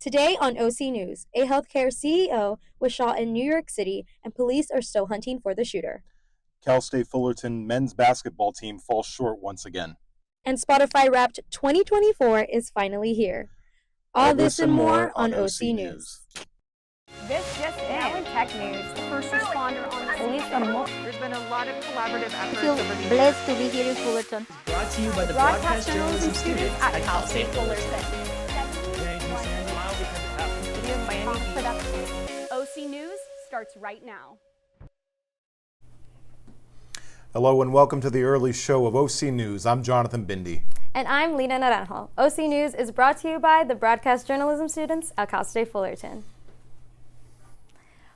Today on OC News, a healthcare CEO was shot in New York City and police are still hunting for the shooter. Cal State Fullerton men's basketball team falls short once again. And Spotify Wrapped 2024 is finally here. All this and more on OC News. This just now in tech news, the first responder on the police. There's been a lot of collaborative efforts over the years. Blessed to be here in Fullerton. Brought to you by the broadcast journalism students at Cal State Fullerton. OC News starts right now. Hello and welcome to the early show of OC News. I'm Jonathan Bindi. And I'm Lina Naranjo. OC News is brought to you by the broadcast journalism students at Cal State Fullerton.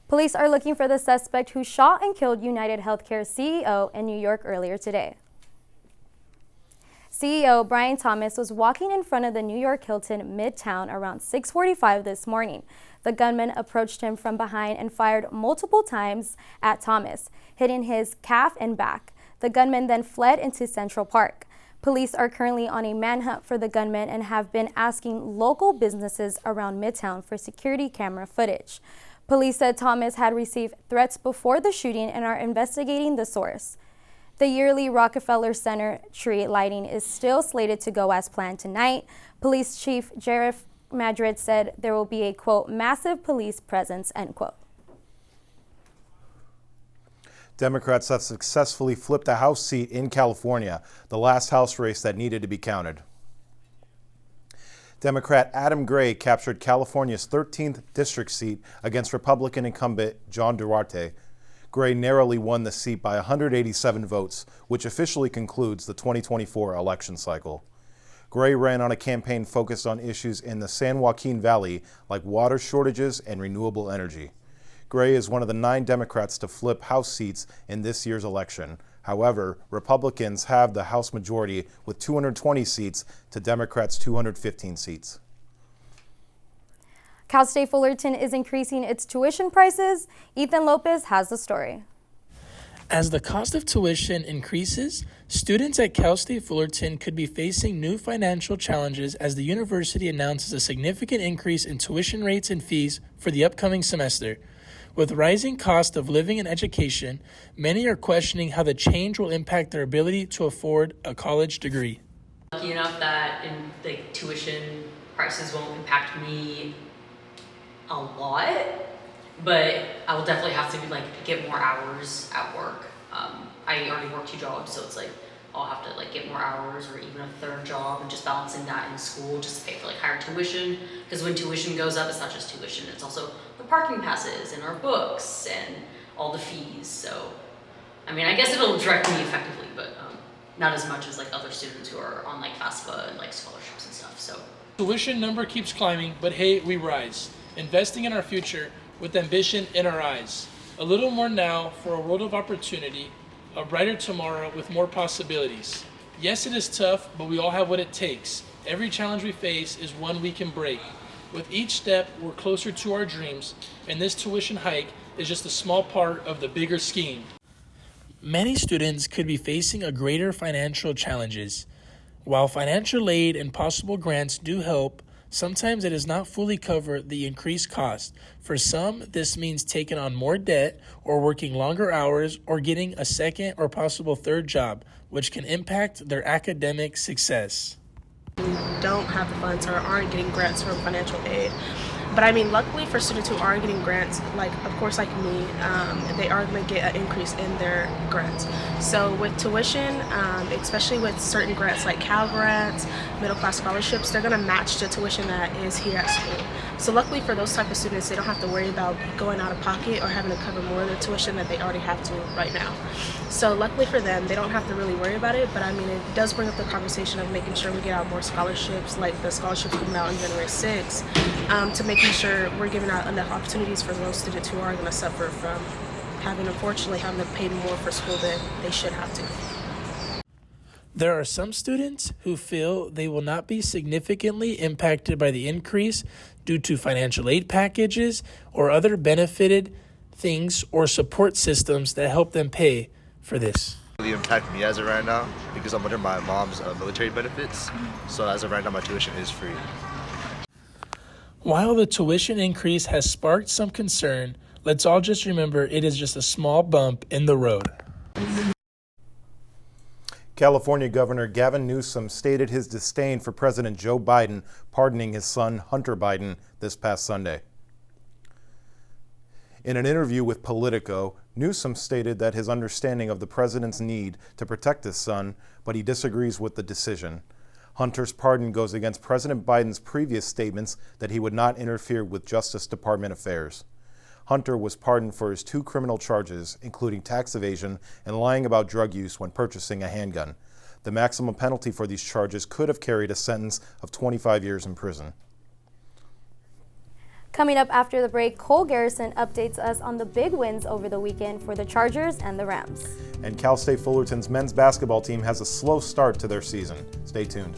Police are looking for the suspect who shot and killed United Healthcare CEO in New York earlier today. CEO Brian Thomas was walking in front of the New York Hilton Midtown around 6:45 this morning. The gunman approached him from behind and fired multiple times at Thomas, hitting his calf and back. The gunman then fled into Central Park. Police are currently on a manhunt for the gunman and have been asking local businesses around Midtown for security camera footage. Police said Thomas had received threats before the shooting and are investigating the source. The yearly Rockefeller Center tree lighting is still slated to go as planned tonight. Police Chief Sheriff Madrid said there will be a, quote, massive police presence, end quote. Democrats have successfully flipped a House seat in California, the last House race that needed to be counted. Democrat Adam Gray captured California's 13th district seat against Republican incumbent John Duarte. Gray narrowly won the seat by 187 votes, which officially concludes the 2024 election cycle. Gray ran on a campaign focused on issues in the San Joaquin Valley like water shortages and renewable energy. Gray is one of the 9 Democrats to flip House seats in this year's election. However, Republicans have the House majority with 220 seats to Democrats' 215 seats. Cal State Fullerton is increasing its tuition prices. Ethan Lopez has the story. As the cost of tuition increases, students at Cal State Fullerton could be facing new financial challenges as the university announces a significant increase in tuition rates and fees for the upcoming semester. With rising cost of living and education, many are questioning how the change will impact their ability to afford a college degree. Lucky enough that the tuition prices won't impact me a lot, but I will definitely have to get more hours at work. I already work 2 jobs, so it's I'll have to get more hours or even a 3rd job and just balancing that in school just to pay for higher tuition. Because when tuition goes up, it's not just tuition, it's also the parking passes and our books and all the fees. So, I mean, I guess it'll direct me effectively, but not as much as other students who are on FAFSA and scholarships and stuff. So Tuition number keeps climbing, but hey, we rise. Investing in our future with ambition in our eyes. A little more now for a world of opportunity, a brighter tomorrow with more possibilities. Yes, it is tough, but we all have what it takes. Every challenge we face is one we can break. With each step, we're closer to our dreams, and this tuition hike is just a small part of the bigger scheme. Many students could be facing a greater financial challenges. While financial aid and possible grants do help, sometimes it does not fully cover the increased cost. For some, this means taking on more debt or working longer hours or getting a second or possible 3rd job, which can impact their academic success. Don't have the funds or aren't getting grants from financial aid. But I mean, luckily for students who are getting grants, of course, like me, they are going to get an increase in their grants. So with tuition, especially with certain grants like Cal grants, middle class scholarships, they're going to match the tuition that is here at school. So luckily for those type of students, they don't have to worry about going out of pocket or having to cover more of the tuition that they already have to right now. So luckily for them, they don't have to really worry about it. But I mean, it does bring up the conversation of making sure we get out more scholarships, like the scholarships coming out on January 6th, to making sure we're giving out enough opportunities for those students who are going to suffer from unfortunately having to pay more for school than they should have to. There are some students who feel they will not be significantly impacted by the increase due to financial aid packages or other benefited things or support systems that help them pay for this. Really impact me as of right now because I'm under my mom's military benefits. So as of right now, my tuition is free. While the tuition increase has sparked some concern, let's all just remember it is just a small bump in the road. California Governor Gavin Newsom stated his disdain for President Joe Biden pardoning his son Hunter Biden this past Sunday. In an interview with Politico, Newsom stated that his understanding of the president's need to protect his son, but he disagrees with the decision. Hunter's pardon goes against President Biden's previous statements that he would not interfere with Justice Department affairs. Hunter was pardoned for his 2 criminal charges, including tax evasion and lying about drug use when purchasing a handgun. The maximum penalty for these charges could have carried a sentence of 25 years in prison. Coming up after the break, Cole Garrison updates us on the big wins over the weekend for the Chargers and the Rams. And Cal State Fullerton's men's basketball team has a slow start to their season. Stay tuned.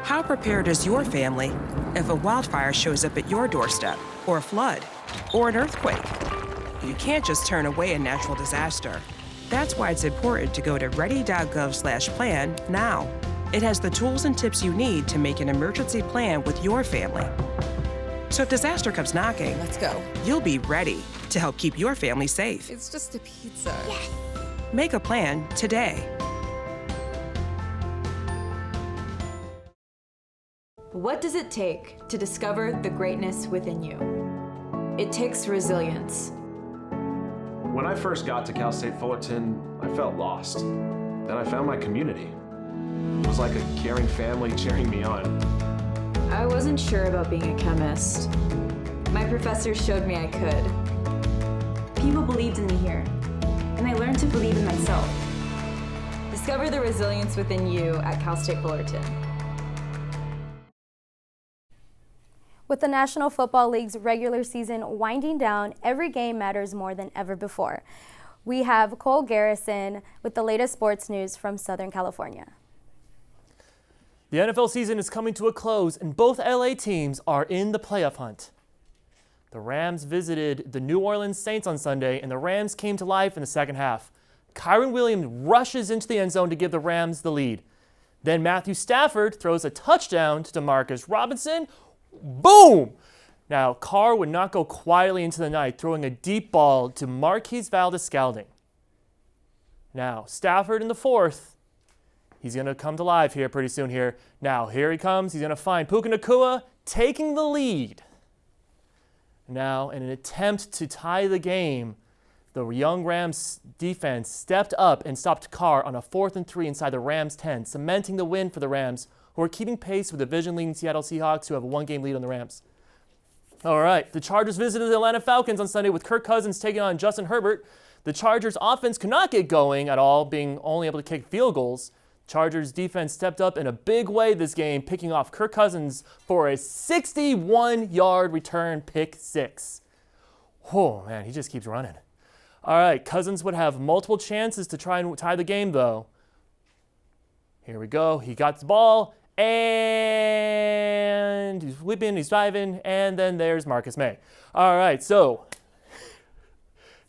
How prepared is your family if a wildfire shows up at your doorstep, or a flood, or an earthquake? You can't just turn away a natural disaster. That's why it's important to go to ready.gov/plan now. It has the tools and tips you need to make an emergency plan with your family. So if disaster comes knocking, let's go. You'll be ready to help keep your family safe. It's just a pizza. Yes. Make a plan today. What does it take to discover the greatness within you? It takes resilience. When I first got to Cal State Fullerton, I felt lost. Then I found my community. It was like a caring family cheering me on. I wasn't sure about being a chemist. My professors showed me I could. People believed in me here, and I learned to believe in myself. Discover the resilience within you at Cal State Fullerton. With the National Football League's regular season winding down, every game matters more than ever before. We have Cole Garrison with the latest sports news from Southern California. The NFL season is coming to a close, and both LA teams are in the playoff hunt. The Rams visited the New Orleans Saints on Sunday, and the Rams came to life in the second half. Kyren Williams rushes into the end zone to give the Rams the lead. Then Matthew Stafford throws a touchdown to Demarcus Robinson. Boom! Now, Carr would not go quietly into the night, throwing a deep ball to Marquise Valdes-Scantling. Now, Stafford in the fourth. He's going to come to life here pretty soon here. Now, here he comes. He's going to find Puka Nacua taking the lead. Now, in an attempt to tie the game, the young Rams defense stepped up and stopped Carr on a 4th and 3 inside the Rams 10, cementing the win for the Rams, who are keeping pace with division-leading Seattle Seahawks, who have a 1-game lead on the Rams. All right, the Chargers visited the Atlanta Falcons on Sunday with Kirk Cousins taking on Justin Herbert. The Chargers' offense could not get going at all, being only able to kick field goals. Chargers' defense stepped up in a big way this game, picking off Kirk Cousins for a 61-yard return pick six. Oh, man, he just keeps running. All right, Cousins would have multiple chances to try and tie the game, though. Here we go. He got the ball, and he's whipping, he's diving, and then there's Marcus May. All right, so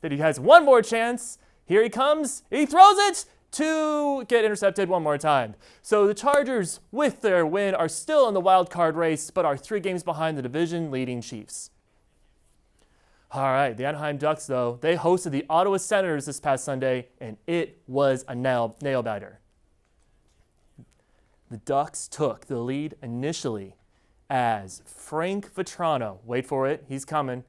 then he has one more chance. Here he comes. He throws it to get intercepted one more time. So the Chargers, with their win, are still in the wild card race, but are 3 games behind the division-leading Chiefs. All right, the Anaheim Ducks, though, they hosted the Ottawa Senators this past Sunday, and it was a nail-biter. The Ducks took the lead initially as Frank Vetrano, wait for it, he's coming.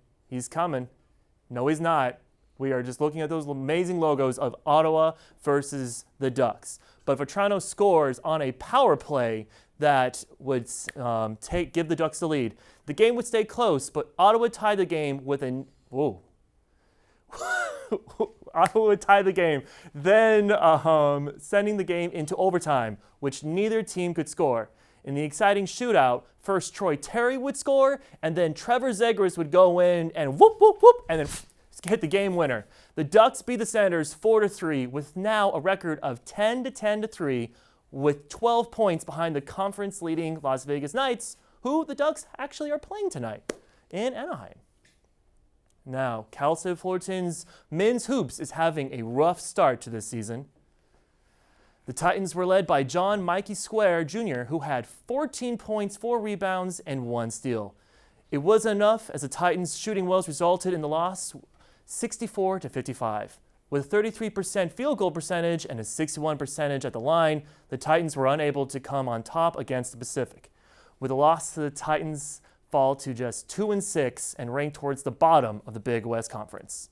No, he's not. We are just looking at those amazing logos of Ottawa versus the Ducks. But Vetrano scores on a power play that would give the Ducks the lead. The game would stay close, but Ottawa tied the game with a Ottawa would tie the game, then sending the game into overtime, which neither team could score. In the exciting shootout, first Troy Terry would score, and then Trevor Zegras would go in and whoop, whoop, whoop, and then hit the game winner. The Ducks beat the Senators 4-3 with now a record of 10-3 with 12 points behind the conference-leading Las Vegas Knights, who the Ducks actually are playing tonight in Anaheim. Now, Cal State Fullerton's men's hoops is having a rough start to this season. The Titans were led by John Mikey Square Jr., who had 14 points, 4 rebounds, and 1 steal. It was enough as the Titans' shooting woes resulted in the loss 64-55. With a 33% field goal percentage and a 61% at the line, the Titans were unable to come on top against the Pacific. With a loss to the Titans fall to just 2-6 and rank towards the bottom of the Big West Conference.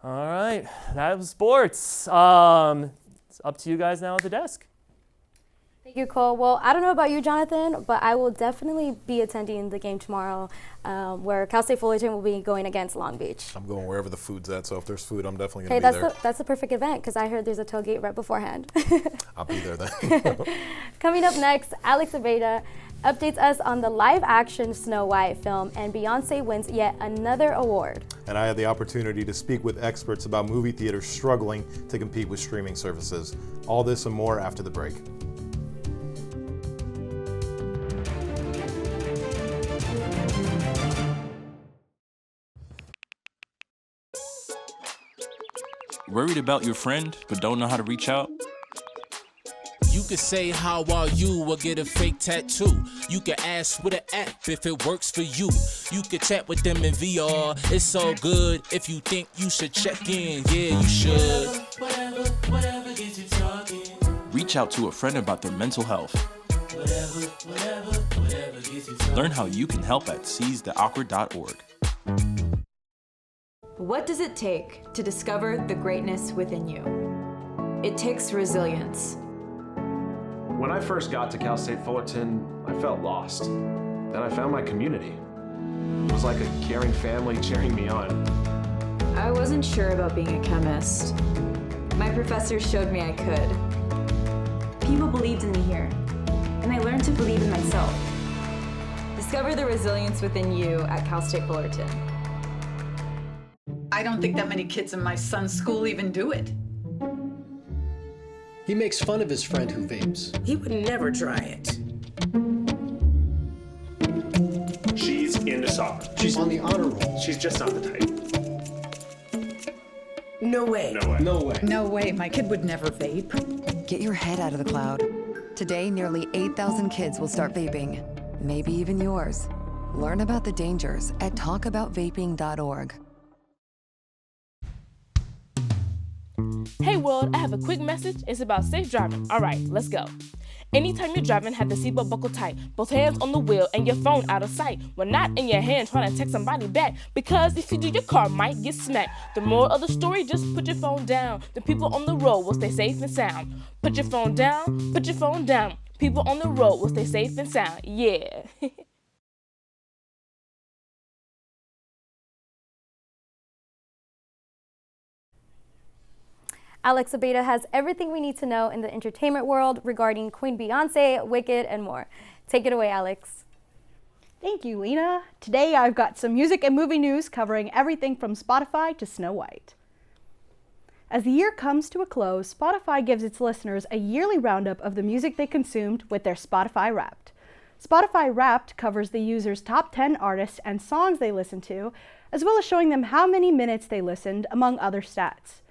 All right, that was sports. It's up to you guys now at the desk. Thank you, Cole. Well, I don't know about you, Jonathan, but I will definitely be attending the game tomorrow where Cal State Fullerton will be going against Long Beach. I'm going wherever the food's at, so if there's food, I'm definitely going to be there. That's the perfect event because I heard there's a tailgate right beforehand. I'll be there then. Coming up next, Alex Aveda updates us on the live-action Snow White film, and Beyonce wins yet another award. And I had the opportunity to speak with experts about movie theaters struggling to compete with streaming services. All this and more after the break. Worried about your friend, but don't know how to reach out? You could say how are you or get a fake tattoo. You could ask with an app if it works for you. You could chat with them in VR. It's all good if you think you should check in. Yeah, you should. Whatever gets you talking. Reach out to a friend about their mental health. Whatever gets you talking. Learn how you can help at seizetheawkward.org. What does it take to discover the greatness within you? It takes resilience. When I first got to Cal State Fullerton, I felt lost. Then I found my community. It was like a caring family cheering me on. I wasn't sure about being a chemist. My professor showed me I could. People believed in me here, and I learned to believe in myself. Discover the resilience within you at Cal State Fullerton. I don't think that many kids in my son's school even do it. He makes fun of his friend who vapes. He would never try it. She's into soccer. She's on the honor roll. She's just not the type. No way. No way. No way. No way, my kid would never vape. Get your head out of the cloud. Today, nearly 8,000 kids will start vaping. Maybe even yours. Learn about the dangers at talkaboutvaping.org. Hey world, I have a quick message. It's about safe driving. All right, let's go. Anytime you're driving, have the seatbelt buckled tight. Both hands on the wheel and your phone out of sight. When not in your hand trying to text somebody back. Because if you do, your car might get smacked. The moral of the story, just put your phone down. The people on the road will stay safe and sound. Put your phone down, put your phone down. People on the road will stay safe and sound. Yeah. Alex Abeda has everything we need to know in the entertainment world regarding Queen Beyonce, Wicked, and more. Take it away, Alex. Thank you, Lena. Today I've got some music and movie news covering everything from Spotify to Snow White. As the year comes to a close, Spotify gives its listeners a yearly roundup of the music they consumed with their Spotify Wrapped. Spotify Wrapped covers the user's top 10 artists and songs they listened to, as well as showing them how many minutes they listened, among other stats.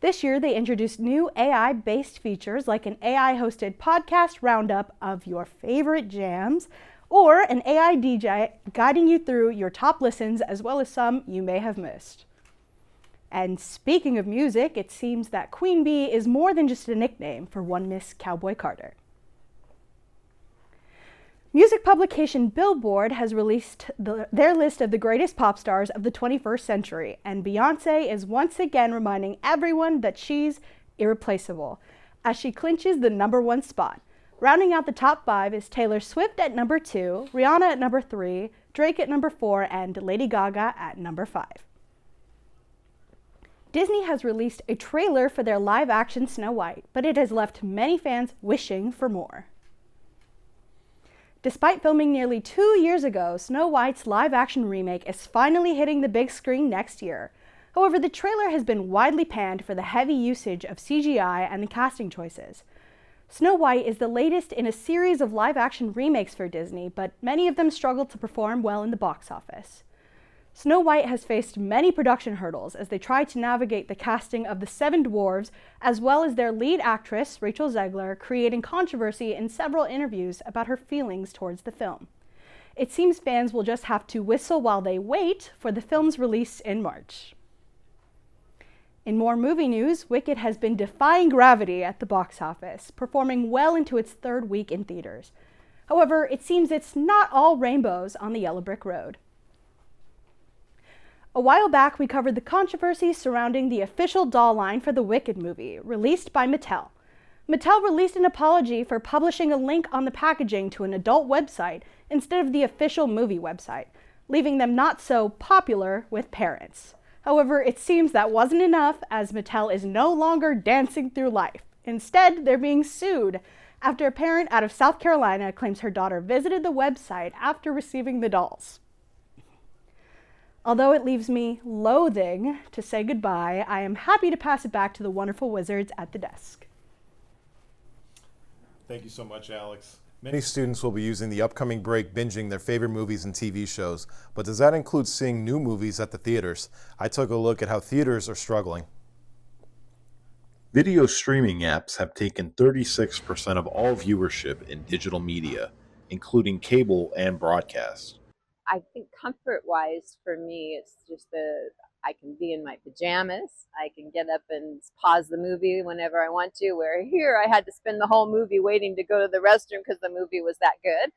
This year, they introduced new AI-based features like an AI-hosted podcast roundup of your favorite jams, or an AI DJ guiding you through your top listens as well as some you may have missed. And speaking of music, it seems that Queen Bee is more than just a nickname for one Miss Cowboy Carter. Music publication Billboard has released their list of the greatest pop stars of the 21st century, and Beyoncé is once again reminding everyone that she's irreplaceable, as she clinches the #1 spot. Rounding out the top 5 is Taylor Swift at number 2, Rihanna at number 3, Drake at number 4, and Lady Gaga at number 5. Disney has released a trailer for their live-action Snow White, but it has left many fans wishing for more. Despite filming nearly 2 years ago, Snow White's live-action remake is finally hitting the big screen next year. However, the trailer has been widely panned for the heavy usage of CGI and the casting choices. Snow White is the latest in a series of live-action remakes for Disney, but many of them struggled to perform well in the box office. Snow White has faced many production hurdles as they try to navigate the casting of the 7 dwarves, as well as their lead actress, Rachel Zegler, creating controversy in several interviews about her feelings towards the film. It seems fans will just have to whistle while they wait for the film's release in March. In more movie news, Wicked has been defying gravity at the box office, performing well into its 3rd week in theaters. However, it seems it's not all rainbows on the yellow brick road. A while back, we covered the controversy surrounding the official doll line for the Wicked movie, released by Mattel. Mattel released an apology for publishing a link on the packaging to an adult website instead of the official movie website, leaving them not so popular with parents. However, it seems that wasn't enough, as Mattel is no longer dancing through life. Instead, they're being sued after a parent out of South Carolina claims her daughter visited the website after receiving the dolls. Although it leaves me loathing to say goodbye, I am happy to pass it back to the wonderful wizards at the desk. Thank you so much, Alex. Many students will be using the upcoming break binging their favorite movies and TV shows, but does that include seeing new movies at the theaters? I took a look at how theaters are struggling. Video streaming apps have taken 36% of all viewership in digital media, including cable and broadcast. I think comfort-wise for me, it's just I can be in my pajamas. I can get up and pause the movie whenever I want to, where here I had to spend the whole movie waiting to go to the restroom because the movie was that good.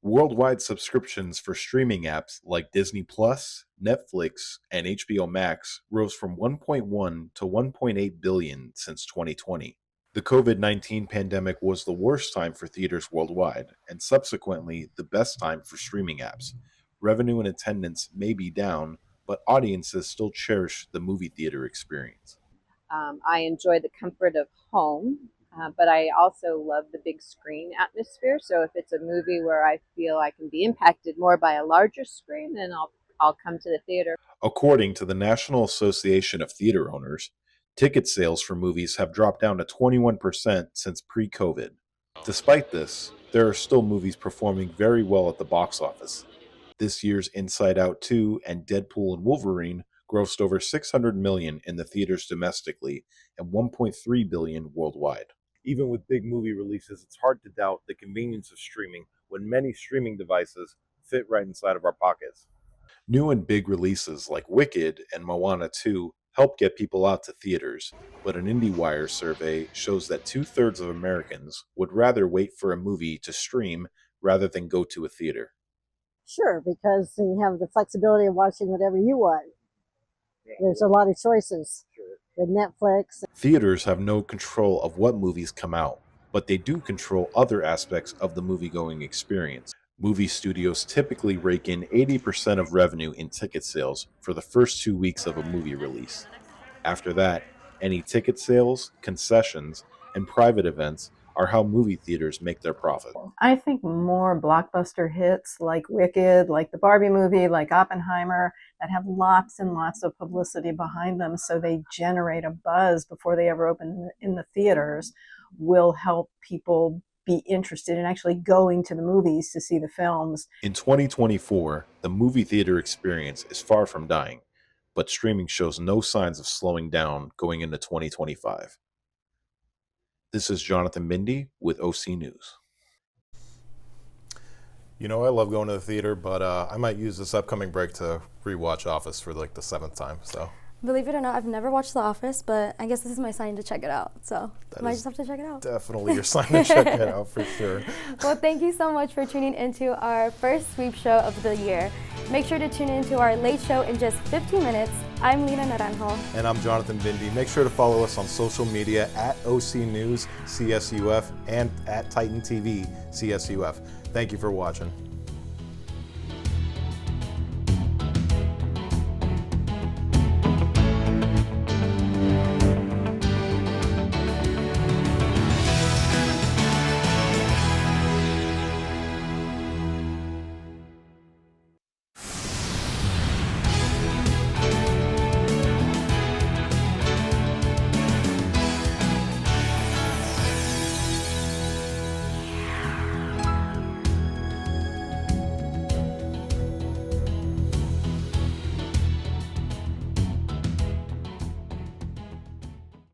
Worldwide subscriptions for streaming apps like Disney Plus, Netflix, and HBO Max rose from 1.1 to 1.8 billion since 2020. The COVID-19 pandemic was the worst time for theaters worldwide, and subsequently the best time for streaming apps. Revenue and attendance may be down, but audiences still cherish the movie theater experience. I enjoy the comfort of home, but I also love the big screen atmosphere. So if it's a movie where I feel I can be impacted more by a larger screen, then I'll come to the theater. According to the National Association of Theater Owners, ticket sales for movies have dropped down to 21% since pre-COVID. Despite this, there are still movies performing very well at the box office. This year's Inside Out 2 and Deadpool and Wolverine grossed over $600 million in the theaters domestically and $1.3 billion worldwide. Even with big movie releases, it's hard to doubt the convenience of streaming when many streaming devices fit right inside of our pockets. New and big releases like Wicked and Moana 2 help get people out to theaters, but an IndieWire survey shows that 2/3 of Americans would rather wait for a movie to stream rather than go to a theater. Sure, because you have the flexibility of watching whatever you want. There's a lot of choices with Netflix. Theaters have no control of what movies come out, but they do control other aspects of the movie-going experience. Movie studios typically rake in 80% of revenue in ticket sales for the first 2 weeks of a movie release. After that, any ticket sales, concessions, and private events are how movie theaters make their profit. I think more blockbuster hits like Wicked, like the Barbie movie, like Oppenheimer, that have lots and lots of publicity behind them, so they generate a buzz before they ever open in the theaters, will help people be interested in actually going to the movies to see the films. In 2024, the movie theater experience is far from dying, but streaming shows no signs of slowing down going into 2025. This is Jonathan Mindy with OC News. You know, I love going to the theater, but I might use this upcoming break to rewatch Office for like the 7th time. So. Believe it or not, I've never watched The Office, but I guess this is my sign to check it out. So I might just have to check it out. Definitely your sign to check it out for sure. Well, thank you so much for tuning into our first sweep show of the year. Make sure to tune into our late show in just 15 minutes. I'm Lina Naranjo. And I'm Jonathan Bindi. Make sure to follow us on social media at OC News CSUF and at Titan TV CSUF. Thank you for watching.